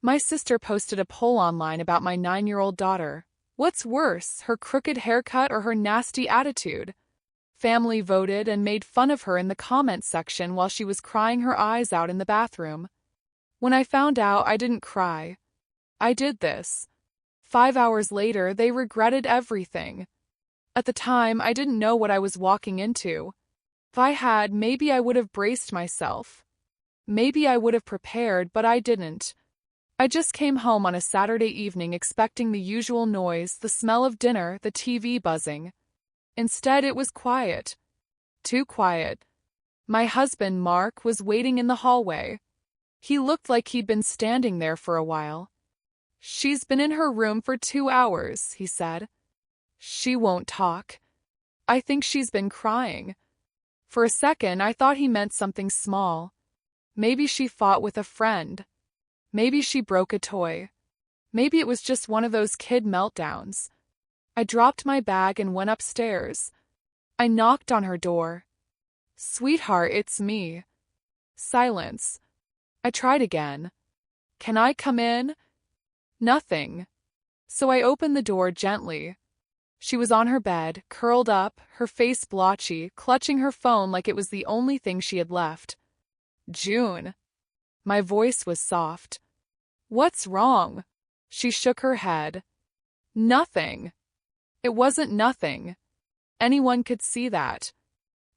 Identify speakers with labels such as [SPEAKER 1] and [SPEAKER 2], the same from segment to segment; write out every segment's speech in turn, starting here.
[SPEAKER 1] My sister posted a poll online about my 9-year-old daughter. What's worse, her crooked haircut or her nasty attitude? Family voted and made fun of her in the comments section while she was crying her eyes out in the bathroom. When I found out, I didn't cry. I did this. 5 hours later, they regretted everything. At the time, I didn't know what I was walking into. If I had, maybe I would have braced myself. Maybe I would have prepared, but I didn't. I just came home on a Saturday evening expecting the usual noise, the smell of dinner, the TV buzzing. Instead, it was quiet. Too quiet. My husband, Mark, was waiting in the hallway. He looked like he'd been standing there for a while. "She's been in her room for 2 hours," he said. "She won't talk. I think she's been crying." For a second, I thought he meant something small. Maybe she fought with a friend. Maybe she broke a toy. Maybe it was just one of those kid meltdowns. I dropped my bag and went upstairs. I knocked on her door. "Sweetheart, it's me." Silence. I tried again. "Can I come in?" Nothing. So I opened the door gently. She was on her bed, curled up, her face blotchy, clutching her phone like it was the only thing she had left. "June." My voice was soft. "What's wrong?" She shook her head. "Nothing." It wasn't nothing. Anyone could see that.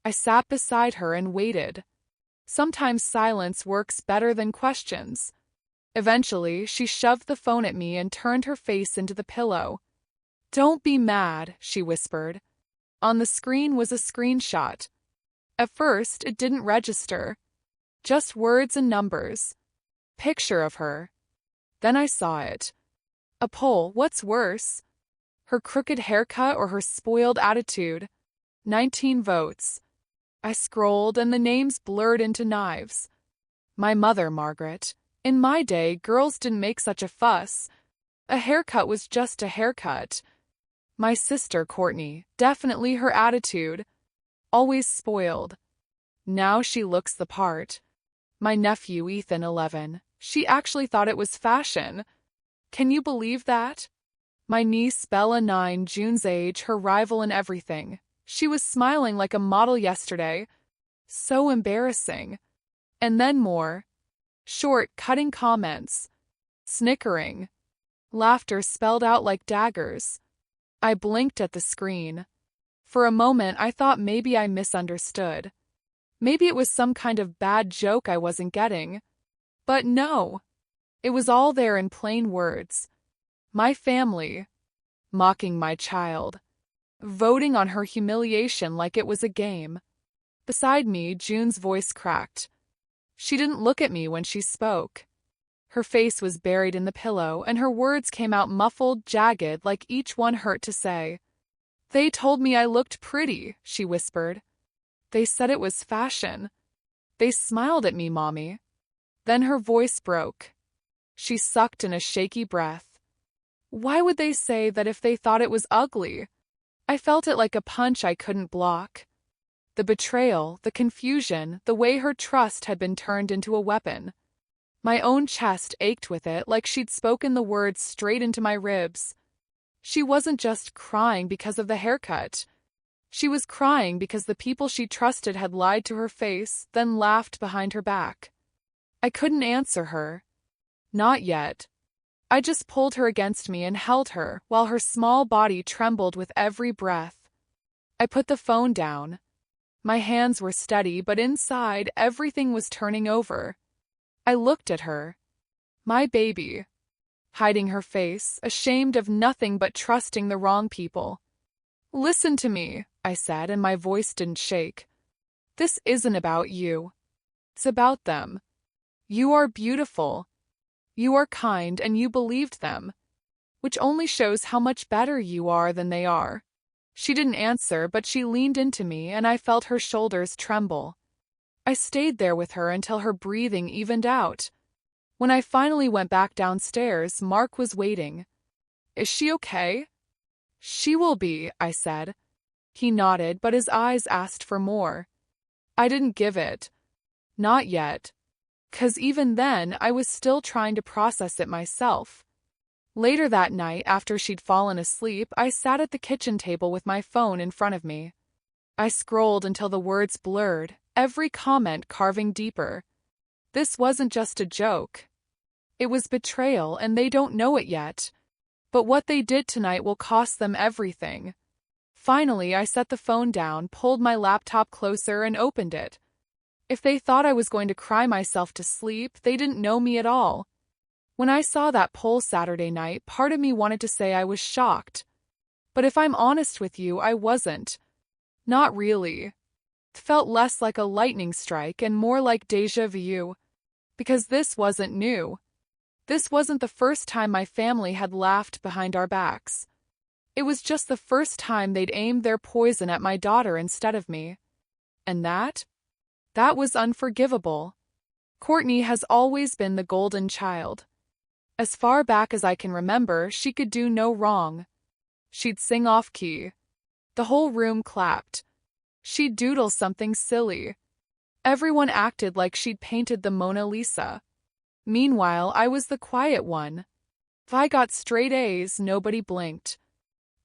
[SPEAKER 1] I sat beside her and waited. Sometimes silence works better than questions. Eventually, she shoved the phone at me and turned her face into the pillow. "Don't be mad," she whispered. On the screen was a screenshot. At first, it didn't register. Just words and numbers. Picture of her. Then I saw it. A poll. What's worse? Her crooked haircut or her spoiled attitude? 19 votes. I scrolled and the names blurred into knives. My mother, Margaret. "In my day, girls didn't make such a fuss. A haircut was just a haircut." My sister, Courtney. Definitely her attitude. Always spoiled. Now she looks the part. My nephew, Ethan, 11. She actually thought it was fashion. Can you believe that? My niece, Bella, 9, June's age, her rival in everything. She was smiling like a model yesterday. So embarrassing. And then more. Short, cutting comments. Snickering. Laughter spelled out like daggers. I blinked at the screen. For a moment, I thought maybe I misunderstood. Maybe it was some kind of bad joke I wasn't getting. But no. It was all there in plain words. My family. Mocking my child. Voting on her humiliation like it was a game. Beside me, June's voice cracked. She didn't look at me when she spoke. Her face was buried in the pillow, and her words came out muffled, jagged, like each one hurt to say. "They told me I looked pretty," she whispered. "They said it was fashion. They smiled at me, Mommy." Then her voice broke. She sucked in a shaky breath. "Why would they say that if they thought it was ugly?" I felt it like a punch I couldn't block. The betrayal, the confusion, the way her trust had been turned into a weapon. My own chest ached with it, like she'd spoken the words straight into my ribs. She wasn't just crying because of the haircut. She was crying because the people she trusted had lied to her face, then laughed behind her back. I couldn't answer her. Not yet. I just pulled her against me and held her, while her small body trembled with every breath. I put the phone down. My hands were steady, but inside, everything was turning over. I looked at her. My baby. Hiding her face, ashamed of nothing but trusting the wrong people. "Listen to me," I said, and my voice didn't shake. "This isn't about you. It's about them. You are beautiful. You are kind, and you believed them. Which only shows how much better you are than they are." She didn't answer, but she leaned into me, and I felt her shoulders tremble. I stayed there with her until her breathing evened out. When I finally went back downstairs, Mark was waiting. "Is she okay?" "She will be," I said. He nodded, but his eyes asked for more. I didn't give it. Not yet. 'Cause even then, I was still trying to process it myself. Later that night, after she'd fallen asleep, I sat at the kitchen table with my phone in front of me. I scrolled until the words blurred, every comment carving deeper. This wasn't just a joke. It was betrayal, and they don't know it yet. But what they did tonight will cost them everything. Finally, I set the phone down, pulled my laptop closer, and opened it. If they thought I was going to cry myself to sleep, they didn't know me at all. When I saw that poll Saturday night, part of me wanted to say I was shocked. But if I'm honest with you, I wasn't. Not really. It felt less like a lightning strike and more like déjà vu. Because this wasn't new. This wasn't the first time my family had laughed behind our backs. It was just the first time they'd aimed their poison at my daughter instead of me. And that was unforgivable. Courtney has always been the golden child. As far back as I can remember, she could do no wrong. She'd sing off-key. The whole room clapped. She'd doodle something silly. Everyone acted like she'd painted the Mona Lisa. Meanwhile, I was the quiet one. If I got straight A's, nobody blinked.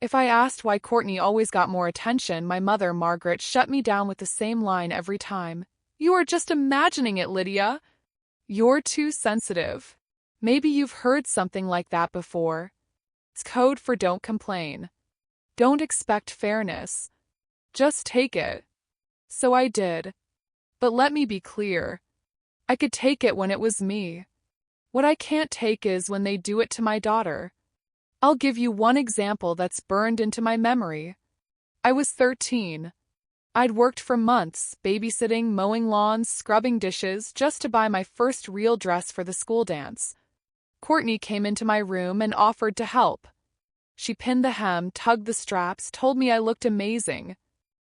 [SPEAKER 1] If I asked why Courtney always got more attention, my mother, Margaret, shut me down with the same line every time. "You are just imagining it, Lydia. You're too sensitive." Maybe you've heard something like that before. It's code for don't complain. Don't expect fairness. Just take it. So I did. But let me be clear. I could take it when it was me. What I can't take is when they do it to my daughter. I'll give you one example that's burned into my memory. I was 13. I'd worked for months, babysitting, mowing lawns, scrubbing dishes, just to buy my first real dress for the school dance. Courtney came into my room and offered to help. She pinned the hem, tugged the straps, told me I looked amazing.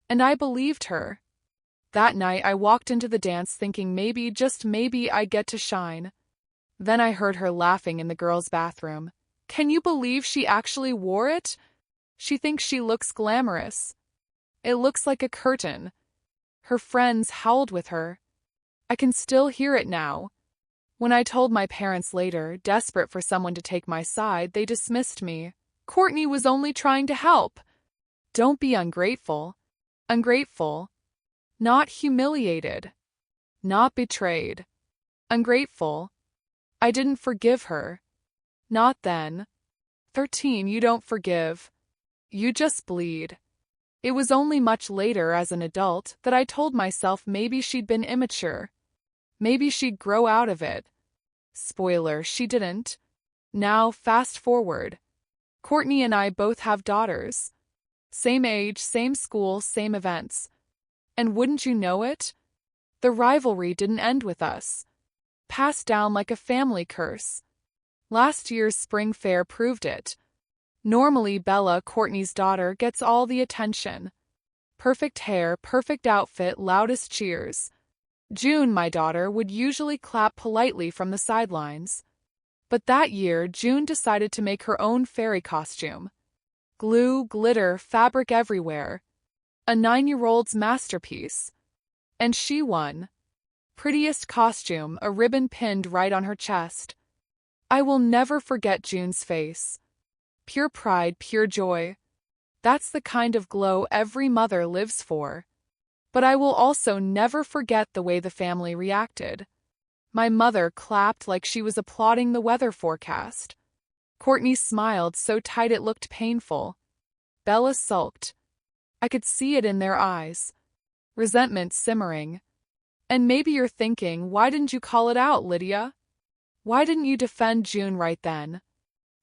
[SPEAKER 1] And I believed her. That night, I walked into the dance thinking maybe, just maybe, I get to shine. Then I heard her laughing in the girls' bathroom. Can you believe she actually wore it? She thinks she looks glamorous. It looks like a curtain. Her friends howled with her. I can still hear it now. When I told my parents later, desperate for someone to take my side, they dismissed me. Courtney was only trying to help. Don't be ungrateful. Ungrateful. Not humiliated. Not betrayed. Ungrateful. I didn't forgive her. Not then. 13, you don't forgive. You just bleed. It was only much later, as an adult, that I told myself maybe she'd been immature. Maybe she'd grow out of it. Spoiler, she didn't. Now, fast forward. Courtney and I both have daughters. Same age, same school, same events. And wouldn't you know it? The rivalry didn't end with us. Passed down like a family curse. Last year's spring fair proved it. Normally, Bella, Courtney's daughter, gets all the attention. Perfect hair, perfect outfit, loudest cheers. June, my daughter, would usually clap politely from the sidelines. But that year, June decided to make her own fairy costume. Glue, glitter, fabric everywhere. A 9-year-old's masterpiece. And she won. Prettiest costume, a ribbon pinned right on her chest. I will never forget June's face. Pure pride, pure joy. That's the kind of glow every mother lives for. But I will also never forget the way the family reacted. My mother clapped like she was applauding the weather forecast. Courtney smiled so tight it looked painful. Bella sulked. I could see it in their eyes. Resentment simmering. And maybe you're thinking, why didn't you call it out, Lydia? Why didn't you defend June right then?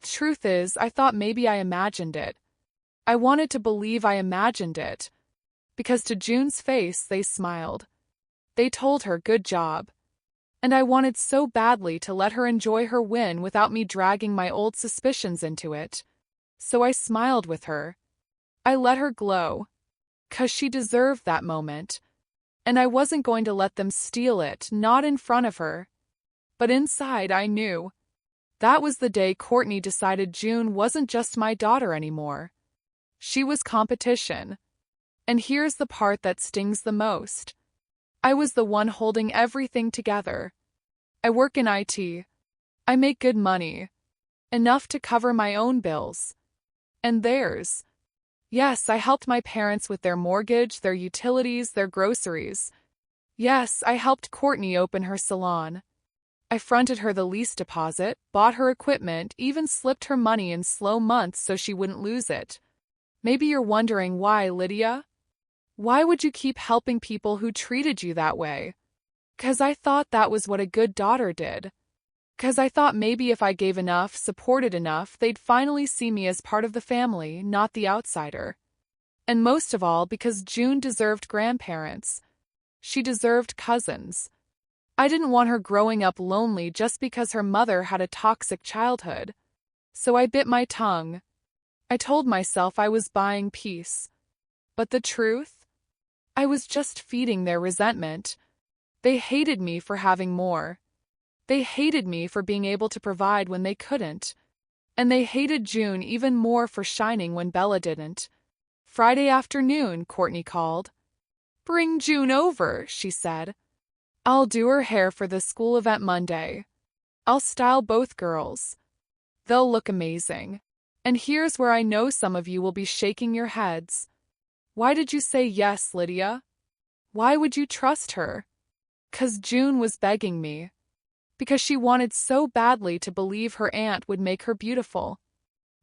[SPEAKER 1] Truth is, I thought maybe I imagined it. I wanted to believe I imagined it. Because to June's face, they smiled. They told her, good job. And I wanted so badly to let her enjoy her win without me dragging my old suspicions into it. So I smiled with her. I let her glow. 'Cause she deserved that moment. And I wasn't going to let them steal it, not in front of her. But inside, I knew. That was the day Courtney decided June wasn't just my daughter anymore. She was competition. And here's the part that stings the most. I was the one holding everything together. I work in IT. I make good money. Enough to cover my own bills. And theirs. Yes, I helped my parents with their mortgage, their utilities, their groceries. Yes, I helped Courtney open her salon. I fronted her the lease deposit, bought her equipment, even slipped her money in slow months so she wouldn't lose it. Maybe you're wondering why, Lydia? Why would you keep helping people who treated you that way? 'Cause I thought that was what a good daughter did. 'Cause I thought maybe if I gave enough, supported enough, they'd finally see me as part of the family, not the outsider. And most of all, because June deserved grandparents. She deserved cousins. I didn't want her growing up lonely just because her mother had a toxic childhood. So I bit my tongue. I told myself I was buying peace. But the truth? I was just feeding their resentment. They hated me for having more. They hated me for being able to provide when they couldn't. And they hated June even more for shining when Bella didn't. Friday afternoon, Courtney called. "Bring June over," she said. "I'll do her hair for the school event Monday. I'll style both girls. They'll look amazing. And here's where I know some of you will be shaking your heads. Why did you say yes, Lydia? Why would you trust her? 'Cause June was begging me. Because she wanted so badly to believe her aunt would make her beautiful.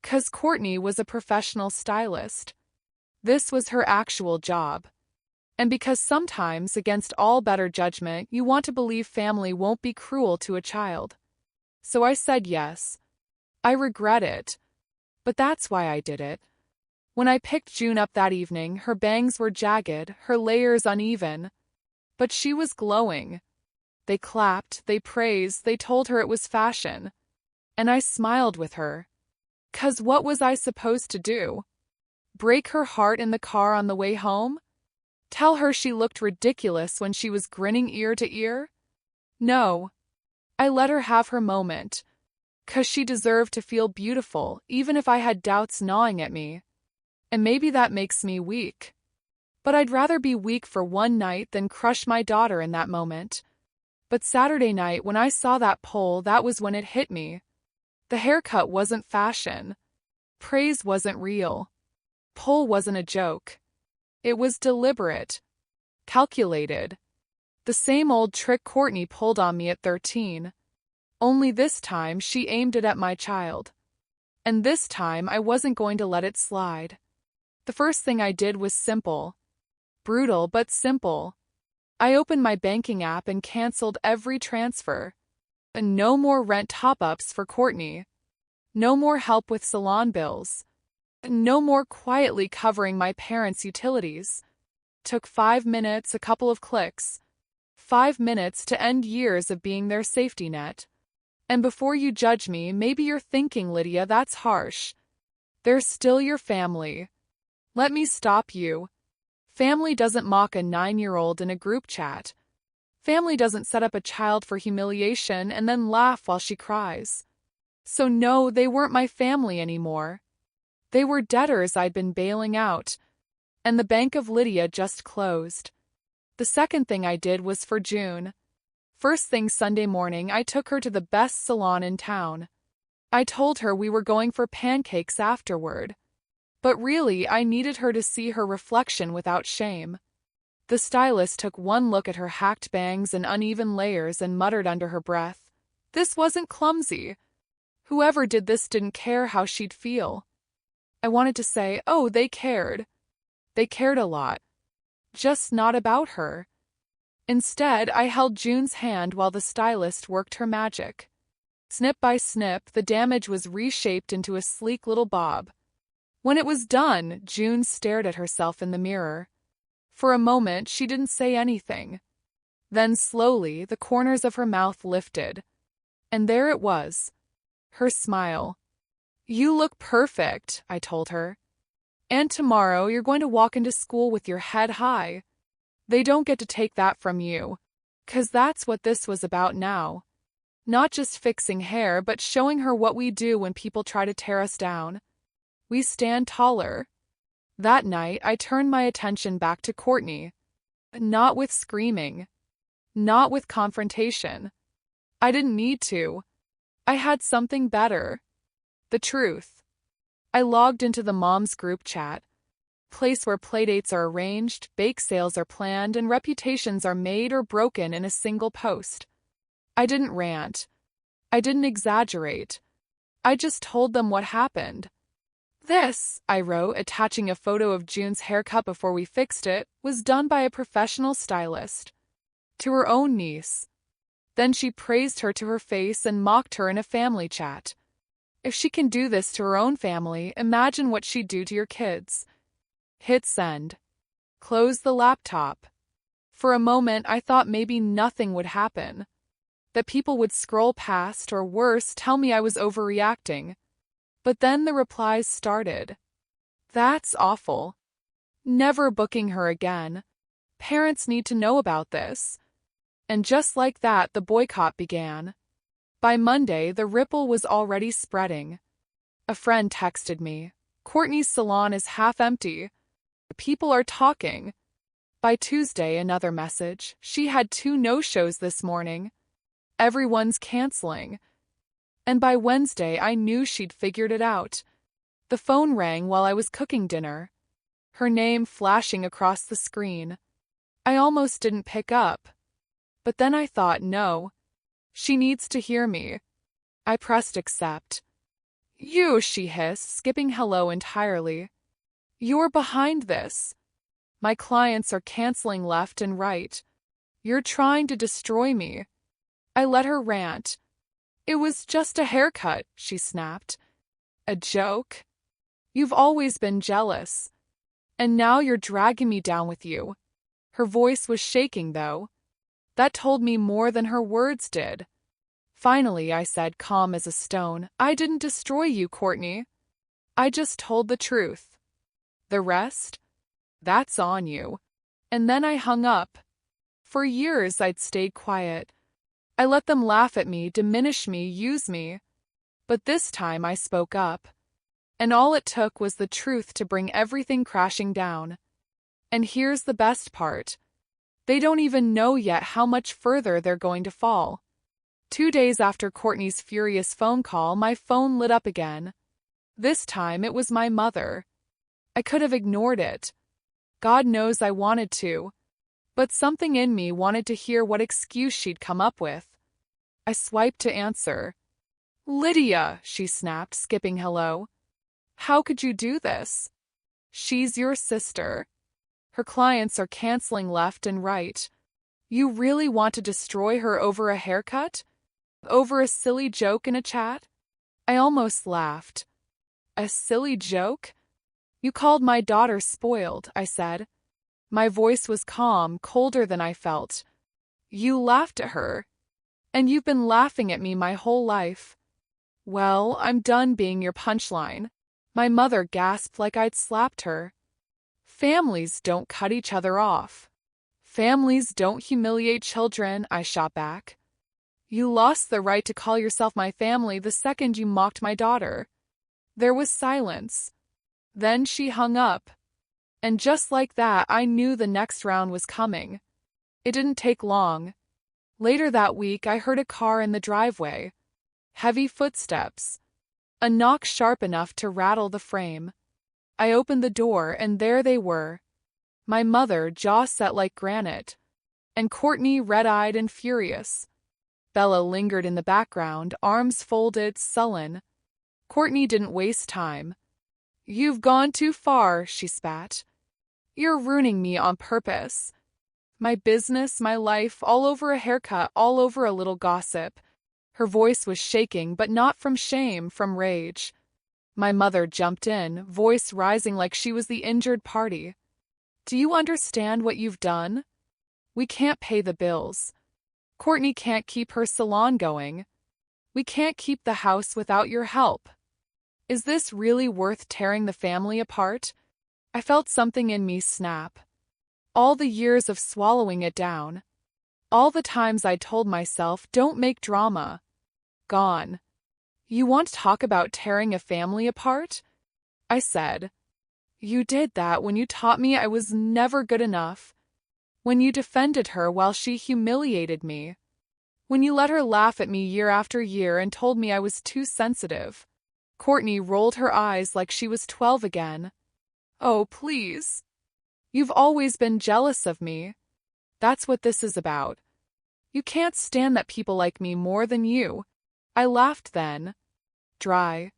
[SPEAKER 1] 'Cause Courtney was a professional stylist. This was her actual job. And because sometimes, against all better judgment, you want to believe family won't be cruel to a child. So I said yes. I regret it. But that's why I did it. When I picked June up that evening, her bangs were jagged, her layers uneven. But she was glowing. They clapped, they praised, they told her it was fashion. And I smiled with her. 'Cause what was I supposed to do? Break her heart in the car on the way home? Tell her she looked ridiculous when she was grinning ear to ear? No. I let her have her moment. 'Cause she deserved to feel beautiful, even if I had doubts gnawing at me. And maybe that makes me weak. But I'd rather be weak for one night than crush my daughter in that moment. But Saturday night, when I saw that poll, that was when it hit me. The haircut wasn't fashion. Praise wasn't real. Poll wasn't a joke. It was deliberate. Calculated. The same old trick Courtney pulled on me at 13. Only this time she aimed it at my child. And this time I wasn't going to let it slide. The first thing I did was simple. Brutal but simple. I opened my banking app and canceled every transfer. And no more rent top-ups for Courtney. No more help with salon bills. No more quietly covering my parents' utilities. Took 5 minutes, a couple of clicks. 5 minutes to end years of being their safety net. And before you judge me, maybe you're thinking, Lydia, that's harsh. They're still your family. Let me stop you. Family doesn't mock a 9-year-old in a group chat. Family doesn't set up a child for humiliation and then laugh while she cries. So no, they weren't my family anymore. They were debtors I'd been bailing out. And the Bank of Lydia just closed. The second thing I did was for June. First thing Sunday morning, I took her to the best salon in town. I told her we were going for pancakes afterward. But really, I needed her to see her reflection without shame. The stylist took one look at her hacked bangs and uneven layers and muttered under her breath, "This wasn't clumsy. Whoever did this didn't care how she'd feel." I wanted to say, oh, they cared. They cared a lot. Just not about her. Instead, I held June's hand while the stylist worked her magic. Snip by snip, the damage was reshaped into a sleek little bob. When it was done, June stared at herself in the mirror. For a moment, she didn't say anything. Then slowly, the corners of her mouth lifted. And there it was. Her smile. "You look perfect," I told her. "And tomorrow you're going to walk into school with your head high. They don't get to take that from you. 'Cause that's what this was about now. Not just fixing hair, but showing her what we do when people try to tear us down. We stand taller." That night, I turned my attention back to Courtney. Not with screaming. Not with confrontation. I didn't need to. I had something better. The truth. I logged into the mom's group chat, place where playdates are arranged, bake sales are planned, and reputations are made or broken in a single post. I didn't rant. I didn't exaggerate. I just told them what happened. This, I wrote, attaching a photo of June's haircut before we fixed it, was done by a professional stylist. To her own niece. Then she praised her to her face and mocked her in a family chat. If she can do this to her own family, imagine what she'd do to your kids. Hit send. Close the laptop. For a moment, I thought maybe nothing would happen. That people would scroll past, or worse, tell me I was overreacting. But then the replies started. That's awful. Never booking her again. Parents need to know about this. And just like that, the boycott began. By Monday, the ripple was already spreading. A friend texted me, "Courtney's salon is half empty. People are talking." By Tuesday, another message, "She had 2 no-shows this morning. Everyone's canceling." And by Wednesday, I knew she'd figured it out. The phone rang while I was cooking dinner. Her name flashing across the screen. I almost didn't pick up. But then I thought, no. She needs to hear me. I pressed accept. "You," she hissed, skipping hello entirely. "You're behind this. My clients are canceling left and right. You're trying to destroy me." I let her rant. "It was just a haircut," she snapped. "A joke? You've always been jealous. And now you're dragging me down with you." Her voice was shaking, though. That told me more than her words did. Finally, I said, calm as a stone, "I didn't destroy you, Courtney. I just told the truth. The rest? That's on you." And then I hung up. For years, I'd stayed quiet. I let them laugh at me, diminish me, use me. But this time I spoke up. And all it took was the truth to bring everything crashing down. And here's the best part. They don't even know yet how much further they're going to fall. 2 days after Courtney's furious phone call, my phone lit up again. This time it was my mother. I could have ignored it. God knows I wanted to. But something in me wanted to hear what excuse she'd come up with. I swiped to answer. "Lydia," she snapped, skipping hello. "How could you do this? She's your sister. Her clients are canceling left and right. You really want to destroy her over a haircut? Over a silly joke in a chat?" I almost laughed. "A silly joke? You called my daughter spoiled," I said. My voice was calm, colder than I felt. "You laughed at her. And you've been laughing at me my whole life." "Well, I'm done being your punchline." My mother gasped like I'd slapped her. "Families don't cut each other off. Families don't humiliate children," I shot back. "You lost the right to call yourself my family the second you mocked my daughter." There was silence. Then she hung up. And just like that, I knew the next round was coming. It didn't take long. Later that week, I heard a car in the driveway. Heavy footsteps. A knock sharp enough to rattle the frame. I opened the door, and there they were. My mother, jaw set like granite. And Courtney, red-eyed and furious. Bella lingered in the background, arms folded, sullen. Courtney didn't waste time. "You've gone too far," she spat. "You're ruining me on purpose. My business, my life, all over a haircut, all over a little gossip." Her voice was shaking, but not from shame, from rage. My mother jumped in, voice rising like she was the injured party. "Do you understand what you've done? We can't pay the bills. Courtney can't keep her salon going. We can't keep the house without your help. Is this really worth tearing the family apart?" I felt something in me snap. All the years of swallowing it down. All the times I told myself, don't make drama. Gone. "You want to talk about tearing a family apart?" I said. "You did that when you taught me I was never good enough. When you defended her while she humiliated me. When you let her laugh at me year after year and told me I was too sensitive. Courtney rolled her eyes like she was 12 again. Oh, please. You've always been jealous of me. That's what this is about. You can't stand that people like me more than you. I laughed then. Dry.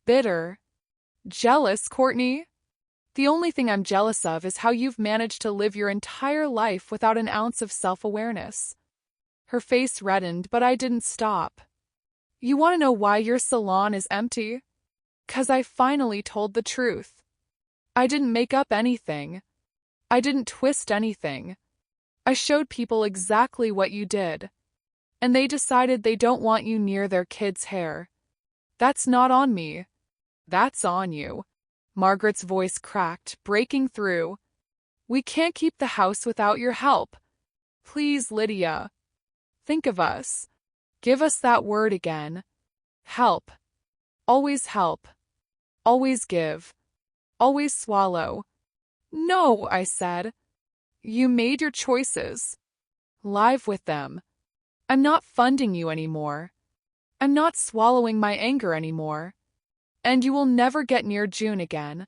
[SPEAKER 1] Bitter. Jealous, Courtney? The only thing I'm jealous of is how you've managed to live your entire life without an ounce of self-awareness. Her face reddened, but I didn't stop. You want to know why your salon is empty? 'Cause I finally told the truth. I didn't make up anything. I didn't twist anything. I showed people exactly what you did. And they decided they don't want you near their kids' hair. That's not on me. That's on you. Margaret's voice cracked, breaking through. We can't keep the house without your help. Please, Lydia. Think of us. Give us that word again. Help. Always help. Always give. Always swallow. No, I said. You made your choices. Live with them. I'm not funding you anymore. I'm not swallowing my anger anymore. And you will never get near June again.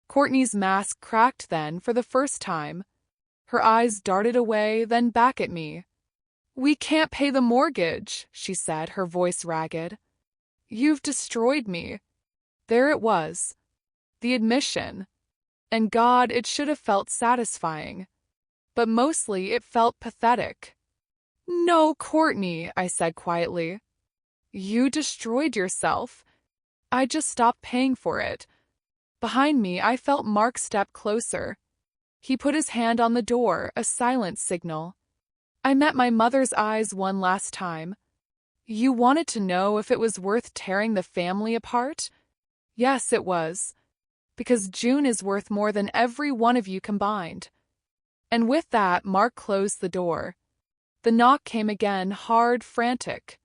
[SPEAKER 1] Courtney's mask cracked then for the first time. Her eyes darted away, then back at me. We can't pay the mortgage, she said, her voice ragged. You've destroyed me. There it was. The admission. And God, it should have felt satisfying. But mostly it felt pathetic. No, Courtney, I said quietly. You destroyed yourself. I just stopped paying for it. Behind me, I felt Mark step closer. He put his hand on the door, a silent signal. I met my mother's eyes one last time. You wanted to know if it was worth tearing the family apart? Yes, it was. Because June is worth more than every one of you combined. And with that, Mark closed the door. The knock came again, hard, frantic.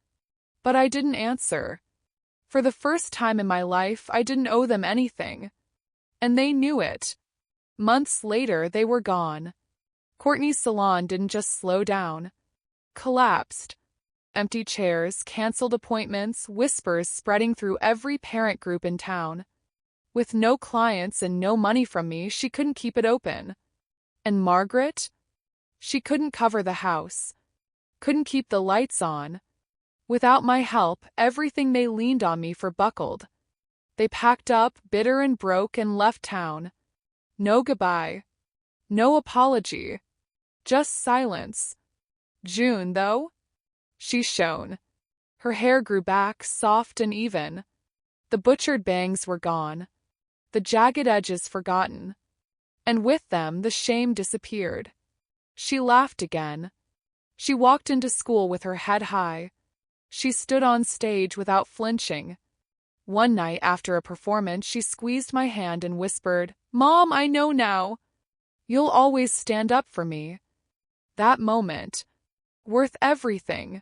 [SPEAKER 1] But I didn't answer. For the first time in my life, I didn't owe them anything. And they knew it. Months later, they were gone. Courtney's salon didn't just slow down. Collapsed. Empty chairs, canceled appointments, whispers spreading through every parent group in town. With no clients and no money from me, she couldn't keep it open. And Margaret? She couldn't cover the house. Couldn't keep the lights on. Without my help, everything they leaned on me for buckled. They packed up, bitter and broke, and left town. No goodbye. No apology. Just silence. June, though? She shone. Her hair grew back, soft and even. The butchered bangs were gone. The jagged edges forgotten. And with them, the shame disappeared. She laughed again. She walked into school with her head high. She stood on stage without flinching. One night after a performance, she squeezed my hand and whispered, "Mom, I know now. You'll always stand up for me." That moment, worth everything.